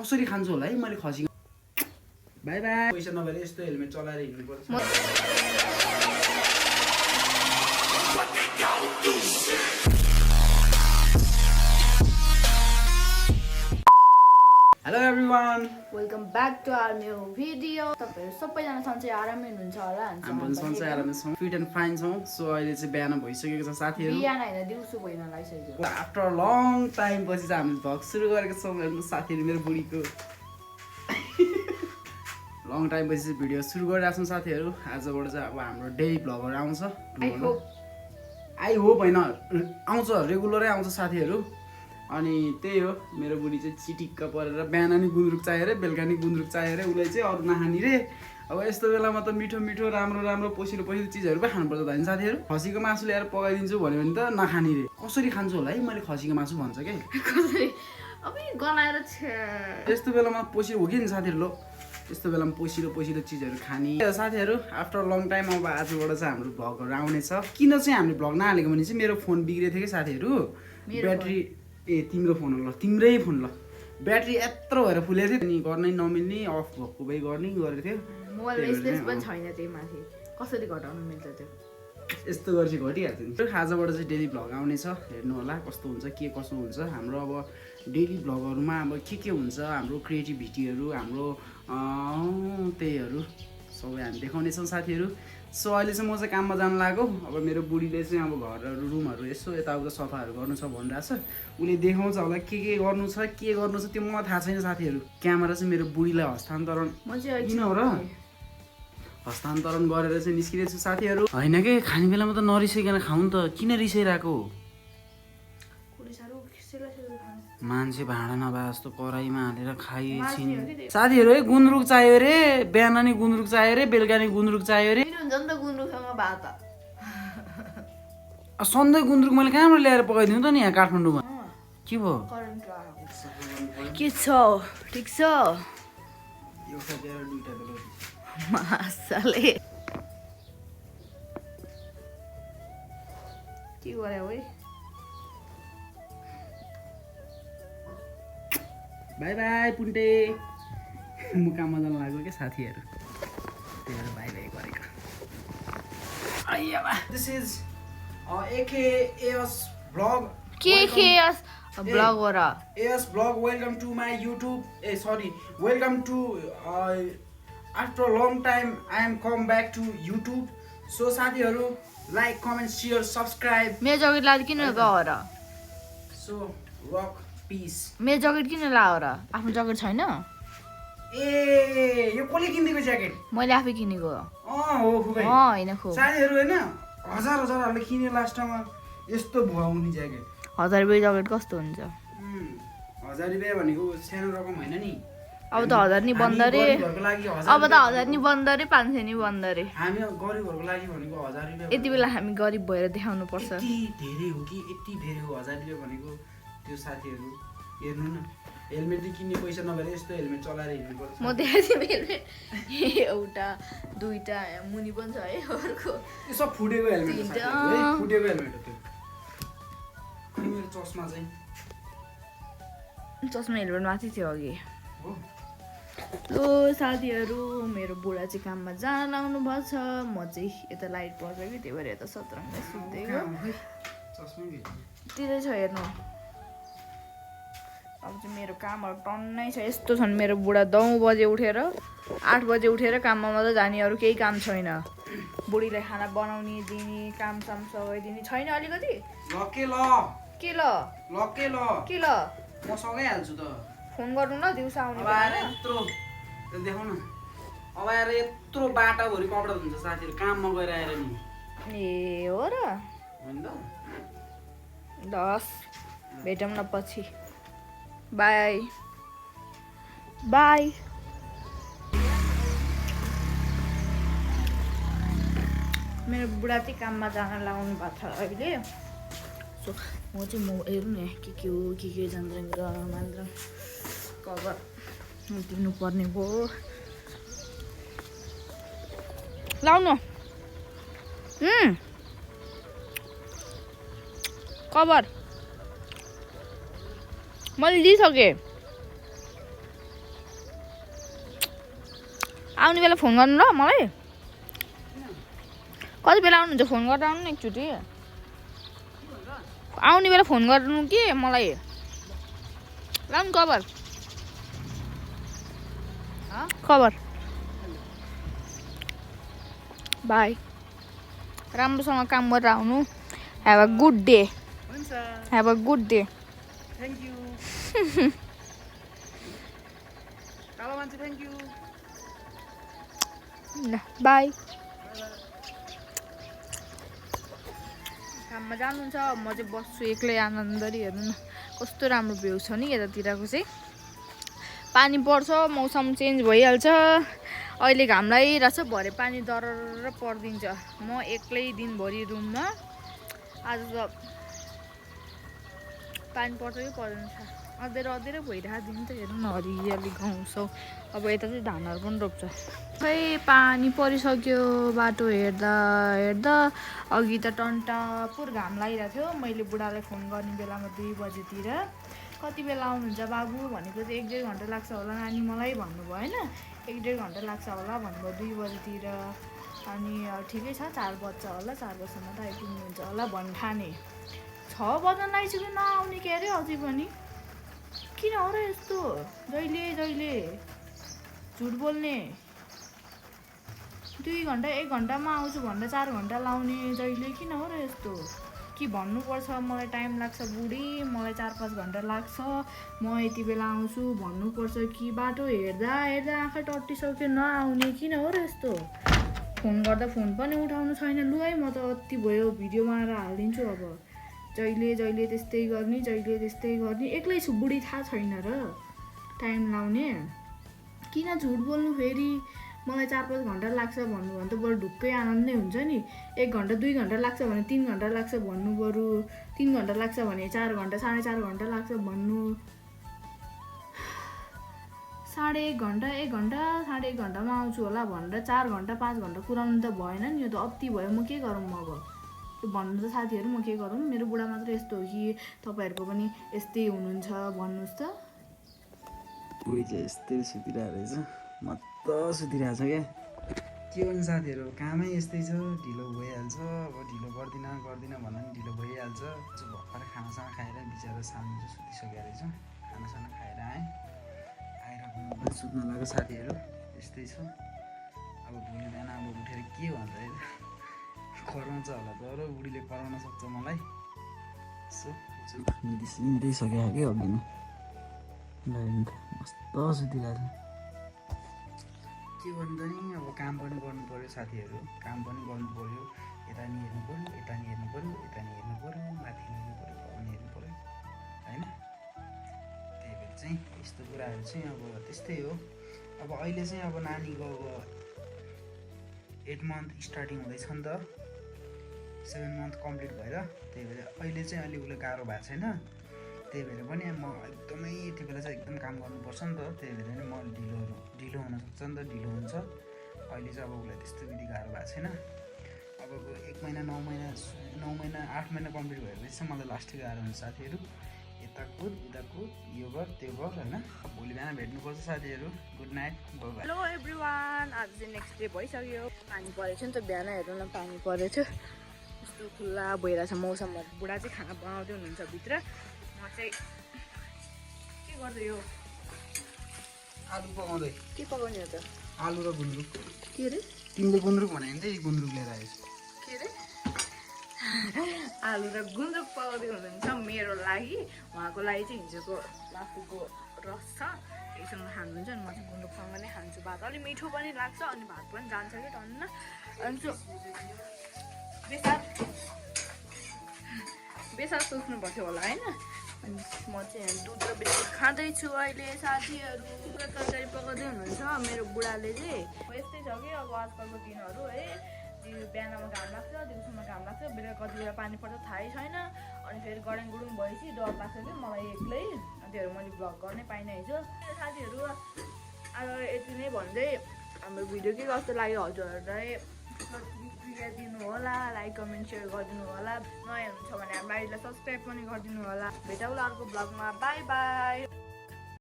कसरी खान्छु होला है मैले खसी। Bye bye. पैसा नभएर यस्तो हेलमेट चलाएर हिँड्नु पर्छ। Hello everyone, welcome back to our new video. तपाईहरु सबैजना सन्चै आरामै हुनुहुन्छ होला। हामी पनि सन्चै आरामै छौँ, फिट एन्ड फाइन छौँ। सो अहिले चाहिँ बिहान भइसकेको छ साथीहरु। बिहान हैन दिउँसो भइन लागिसक्यो। आफ्टर लङ टाइम पछि चाहिँ हामीले भ्लग सुरु गरेको छौँ हेर्नु साथीहरु। मेरो बुढीको लङ टाइम पछि चाहिँ भिडियो सुरु गरिरहेको छौँ साथीहरु। आजबाट चाहिँ अब हाम्रो डेली भ्लगहरु आउँछ। आई होप हैन आउँछ, रेगुलरै आउँछ साथीहरु। अनि त्यही हो, मेरो बुढी चाहिँ चिटिक्क परेर बिहान नि गुन्द्रुक चाहियो रे, बेलुका नि गुन्द्रुक चाहियो रे। उसले चाहिँ अरू नखानी रे। अब यस्तो बेलामा त मिठो मिठो राम्रो राम्रो पोसिलो पोसिलो चिजहरू पो खानुपर्छ त हैन साथीहरु। खसीको मासु ल्याएर पकाइदिन्छु भन्यो भने त नखानी रे। कसरी खान्छु होला है मैले खसीको मासु भन्छ के। कसरी अब गनाएर छ। यस्तो बेलामा पोसिलो हो कि नि साथीहरु। लो यस्तो बेलामा पोसिलो पोसिलो चिजहरू खानी साथीहरु। आफ्टर लङ टाइम अब आजबाट चाहिँ हाम्रो भ्लगहरु आउनेछ। किन चाहिँ हामीले भ्लग नहालेको भने चाहिँ मेरो फोन बिग्रेको थियो कि साथीहरु। ब्याट्री तिम्रो फोन ल, तिम्रै फोन ल, ब्याट्री यत्रो भएर फुलेको थियो नि, गर्नै नमिल्ने, अफ भएको भए गर्ने गरेको थियो। मोबाइलमा स्पेस पनि छैन त्यही माथि, कसरी घटाउनु मिल्छ त्यो। यस्तो गरेपछि घटिहाल्छ नि। आजबाट चाहिँ डेली भ्लग आउनेछ, हेर्नु होला कस्तो हुन्छ के कसो हुन्छ। हाम्रो अब डेली भ्लगहरुमा अब के हुन्छ, हाम्रो क्रिएटिभिटीहरु, हाम्रो त्यहीहरु सबै हामी देखाउनेछौँ साथीहरु। सो अहिले चाहिँ म चाहिँ काममा जान लाग्यो। अब मेरो बुढीले चाहिँ अब घरहरु रुमहरु यसो यताउता सफाहरू गर्नु छ भनिरहेछ। उसले देखाउँछ होला के गर्नु छ त्यो मलाई थाहा छैन साथीहरु। क्यामेरा चाहिँ मेरो बुढीलाई हस्तान्तरण किन हो र हस्तान्तरण गरेर चाहिँ निस्किरहेछु साथीहरु। हैन के खाने बेलामा त नरिसाइकन खाउँ त, किन रिसाइराको। मान्छे भाँडा नभए जस्तो कराईमा हालेर खाइएछिन् साथीहरु। है गुन्द्रुक चाहियो रे, बिहान नि गुन्द्रुक चाहियो रे, बेलुका नि गुन्द्रुक चाहियो रे। हुन्छ नि त गुन्द्रुकसँग भात। सधैँ गुन्द्रुक मैले कहाँबाट ल्याएर पकाइदिउँ त नि यहाँ काठमाडौँमा। के भयो? के छ? ठिक छ? मासले के गर्यो है? By by पुन्टे। म काममा जान लाग्यो क्या साथीहरु, त्यही भएर बाई बाई गरेको। This is AKS vlog. KKS vlog हो र? AS vlog. Welcome to my YouTube. Welcome to after a long time I am come back to YouTube. So साथीहरु, like, comment, share, subscribe. मेरो jacket लाएर किन गयो र? So rock peace. मेरो jacket किन लायो र? आफ्नो जकेट छैन? ए यो कसले किनेको ज्याकेट? मैले आफै किनेको हो। हो खुबै। हैन खो। साथीहरु हैन, हजारहरुले किने लास्टमा यस्तो भुवा हुने ज्याकेट। 1000 रुपैयाँ जकेट कस्तो हुन्छ? 1000 रुपैयाँ भनेको सानो रकम हैन नि। अब त 1000 नि बन्द रे। अब त 1000 नि बन्द रे, 500 नि बन्द रे। हामी गरिबहरुको लागि भनेको 1000 रुपैयाँ। यति बेला हामी गरिब भएर देखाउनु पर्छ। यति धेरै हो कि यति धेरै हो 1000 रुपैयाँ भनेको। त्यो साथीहरु हेर्नु न, हेलमेट किन्ने पैसा नभएर यस्तो हेलमेट चलाएर हिँड्नु पर्छ। म देखाइदिनु हेलमेट एउटा दुईटा मुनि पनि छ है। अर्को यो सब फुटेको हेलमेट हो साथीहरु, है फुटेको हेलमेट हो त्यो। अनि मेरो चस्मा चाहिँ हेलमेट माथि थियो अघि। लो साथीहरु, मेरो बुढा चाहिँ काममा जान लाउनु भएको छ। म चाहिँ यता लाइट पर्छ कि त्यही भएर यता सत्रङ्गै सुत्दैको। त्यतै छ हेर्नु। अब चाहिँ मेरो कामहरु टन्नै छ। यस्तो छन् मेरो बुढा 9 बजे उठेर 8 बजे उठेर काममा मात्रै जाने, अरू केही काम छैन। बुढीलाई खाना बनाउने दिने, काम साम सबै दिने छैन अलिकति। के ल म सँगै हाल्छु त। फोन गर्नु ल दिउँसो आउने अब आएर यत्रो देखाउन। अब आएर यत्रो बाटाभरि कपडा हुन्छ साथीहरु, काममा गएर आएर नि। ए हो र? हैन त। 10 भेटौँ न पछि। By by. मेरो बुढा चाहिँ काममा जान लाउनु भएको छ अहिले। सो म चाहिँ हेर्नु न के हो के जान्छ मात्र कभर दिनु पर्ने भयो। लाउनु कभर मैले दिइसकेँ। आउने बेला फोन गर्नु ल मलाई कति बेला आउनुहुन्छ फोन गरेर आउनु न एकचोटि आउने बेला फोन गर्नु कि मलाई लाउनु कभर बाई राम्रोसँग काम गरेर आउनु have a good day have a good day thank you कालो मान्छे थ्याङ्क यू ल बाई काममा जानुहुन्छ म चाहिँ बस्छु एक्लै आनन्दरी हेर्नु न कस्तो राम्रो भ्यू छ नि यतातिरको चाहिँ पानी पर्छ मौसम चेन्ज भइहाल्छ अहिले घाम लागिरहेछ भरे पानी दरर परिदिन्छ म एक्लै दिनभरि रुममा आज त पानी पर्छ कि पर्दैन अँधेरो भइरहेको दिन त हेर्नु न हरियाली गाउँछौँ अब यता चाहिँ धानहरू पनि रोप्छ खै पानी परिसक्यो बाटो हेर्दा अघि त टन्टापुर घाम लागिरहेको थियो मैले बुढालाई फोन गर्ने बेलामा 2 बजेतिर कति बेला आउनुहुन्छ बाबु भनेको चाहिँ 1-1.5 घन्टा लाग्छ होला नानी मलाई भन्नुभयो होइन 1-1.5 घन्टा लाग्छ होला भन्नुभयो 2 बजेतिर अनि ठिकै छ 4 बज्छ होला 4 बजीसम्म त आइपुग्नुहुन्छ होला भन्ठाने 6 बज्न लागिसक्यो नआउने के अरे अझै पनि किन हो र यस्तो जहिले झुट बोल्ने 2 घन्टा 1 घन्टामा आउँछु भनेर 4 घन्टा लाउने जहिले किन हो र यस्तो कि भन्नुपर्छ मलाई टाइम लाग्छ बुढी मलाई 4-5 घन्टा लाग्छ म यति बेला आउँछु भन्नुपर्छ कि बाटो हेर्दा आँखा टट्टिसक्यो नआउने किन हो र यस्तो फोन गर्दा फोन पनि उठाउनु छैन लु है म त अति भयो भिडियो बनाएर हालिदिन्छु अब जहिले त्यस्तै गर्ने एक्लै छु बुढी थाहा छैन र टाइम लाउने किन झुट बोल्नु फेरि मलाई 4-5 घन्टा लाग्छ भन्नु भने त बरु ढुक्कै आनन्द नै हुन्छ नि 1 घन्टा 2 घन्टा लाग्छ भने 3 घन्टा लाग्छ भन्नु बरु 3 घन्टा लाग्छ भने 4 घन्टा 4.5 घन्टा लाग्छ भन्नु 1.5 घन्टा 1 घन्टा 1.5 घन्टामा आउँछु होला भनेर 4 घन्टा 5 घन्टा कुराउनु त भएन नि यो त अति भयो म के गरौँ अब भन्नु त साथीहरू म के गरौँ मेरो बुढा मात्र यस्तो हो कि तपाईँहरूको पनि यस्तै हुनुहुन्छ भन्नुहोस् त उही चाहिँ यस्तै सुतिरहेको रहेछ मत्त सुतिरहेको छ क्या के गर्नु साथीहरू कामै यस्तै छ ढिलो भइहाल्छ अब ढिलो गर्दिनँ भन्दा पनि ढिलो भइहाल्छ भर्खर खानासाना खाएर बिचरा सानो चाहिँ सुतिसकेको रहेछ खानासाना खाएर आएँ आएर पनि सुत्न लाग्यो साथीहरू यस्तै छ अब भोलि बिहान अब उठेर के भन्छ कराउँछ होला तर बुढीले कराउन सक्छ मलाई यसो निदिसक्यो क्या अघि नै मस्त सुतिरहेको छ के गर्नु त नि अब काम पनि गर्नु पऱ्यो साथीहरू काम पनि गर्नु पऱ्यो यता नि हेर्नु पऱ्यो माथि हेर्नु पऱ्यो पकाउने हेर्नु पऱ्यो होइन त्यही भएर चाहिँ यस्तो कुराहरू चाहिँ अब त्यस्तै हो अब अहिले चाहिँ अब नानीको अब 8 मन्थ स्टार्टिङ हुँदैछ नि त 7 मन्थ कम्प्लिट भएर त्यही भएर अहिले चाहिँ अलिक उसले गाह्रो भएको छैन त्यही भएर पनि म एकदमै यति बेला चाहिँ एकदम काम गर्नुपर्छ नि त त्यही भएर नि म ढिलो हुनसक्छ नि त ढिलो हुन्छ अहिले चाहिँ अब उसलाई त्यस्तो विधि गाह्रो भएको छैन अब 1 महिना 9 महिना 8 महिना कम्प्लिट भएपछि चाहिँ मलाई लास्टै गाह्रो हुन्छ साथीहरू यता कुद उता कुद यो गर त्यो गर होइन भोलि बिहान भेट्नुपर्छ साथीहरू good night bye hello everyone आज चाहिँ नेक्स्ट डे भइसक्यो पानी परेको थियो नि त बिहान हेर्नु न पानी परेको थियो यस्तो खुल्ला भइरहेछ मौसममा बुढा चाहिँ खाना बनाउँदै हुनुहुन्छ भित्र म चाहिँ के गर्दै हो आलु पकाउँदै के पकाउने हो त आलु र गुन्द्रुक के अरे तिमीले गुन्द्रुक भने नि त गुन्द्रुक लिएर आएछु के अरे आलु र गुन्द्रुक पकाउँदै हुनुहुन्छ मेरो लागि उहाँको लागि चाहिँ हिजोको मासुको रस छ यससँग खानुहुन्छ अनि म चाहिँ गुन्द्रुकसँग नै खान्छु भात अलिक मिठो पनि लाग्छ अनि भात पनि जान्छ कि टन्न अनि बेसार सोच्नुपर्थ्यो होला होइन अनि म चाहिँ दुध र बिस्कुट खाँदैछु अहिले साथीहरू तरकारी पकाउँदै हुनुहुन्छ मेरो बुढाले चाहिँ यस्तै छ कि अब आजकलको दिनहरू है बिहानमा घाम लाग्छ दिउँसोमा घाम लाग्छ बेलुका कति बेला पानी पर्छ थाहै छैन अनि फेरि गडाङ गुडुङ भएपछि डर लाग्छ कि मलाई एक्लै अनि त्यही भएर मैले भ्लग गर्नै पाइनँ हिजो साथीहरू आज यति नै भन्दै हाम्रो भिडियो के कस्तो लाग्यो हजुरहरूलाई प्रतिक्रिया दिनु होला लाइक कमेन्ट सेयर गरिदिनु होला नयाँ हुनुहुन्छ भने हाम्रो आइडीलाई सब्सक्राइब पनि गरिदिनु होला भेटौँला अर्को भ्लगमा बाई बाई